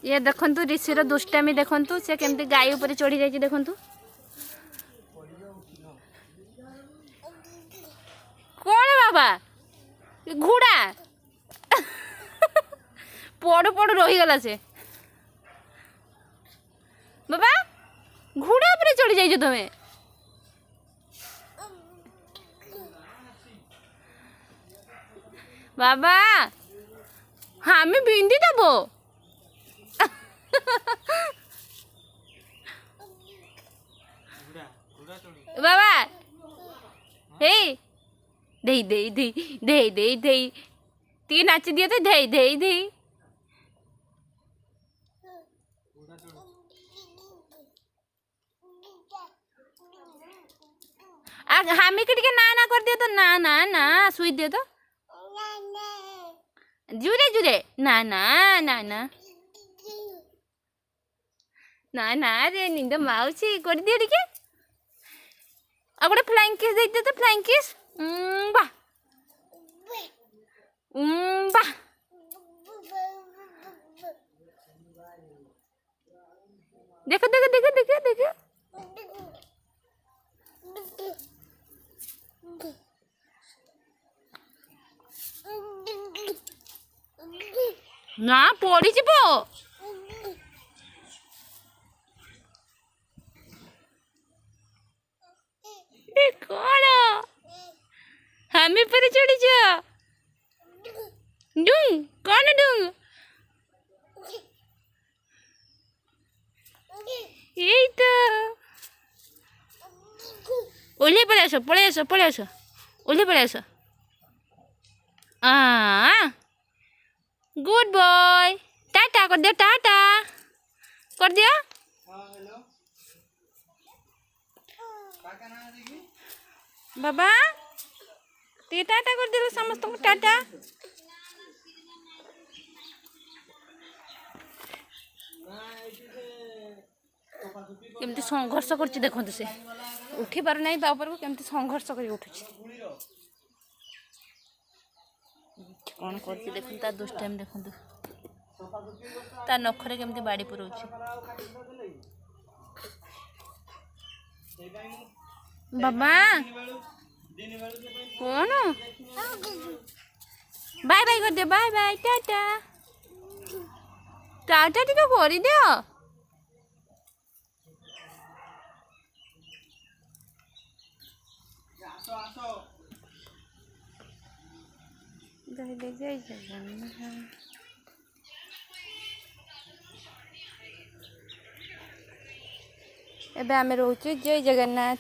ये देखंतु ऋषिर दुष्टामी देखंतु से केमती गाय ऊपर चढ़ी जाई देखंतु। कौन बाबा घोड़ा पड़ू पड़ू रहीगला से बाबा घोड़ा ऊपर चढ़ी जाई तुम्हें। बाबा हमें बिंदी दबो बाबा हे दे दे दे दे दे दे ती नाच दिया तो दे दे दे हमें के ना ना कर दिया तो ना ना ना सुई दिया तो जुरे जुरे ना ना ना ना ना ना रे निंद माउसी कर दिया टिके आ गोटे फ्लाइंग किस दे दे तो फ्लाइंग किस बा बा देखो देखो देखो देखो देखो ना पड़ी जीव कौन हमें पर चढ़ी जा डूंग कौन डूंग यही तो ओले पड़े आसो पड़े आसो पड़े आसो ओले पड़े आसो गुड बॉय टाटा कर दियो टाटा कर दियो बाबा ते टाटा कर दियो समस्त को टाटा केमती संघर्ष कर देखते से उठी पार ना तापर को केमती संघर्ष कर उठुची कौन कर देखते दुष्टाइम देखते ता नखरे केमती बाड़ी पुराउची बाबा कौन बाय बाय कर दे बाय बाय टाटा टाटा टिके कर दियो जय जगन्नाथ एबे आमे रोचे जय जगन्नाथ।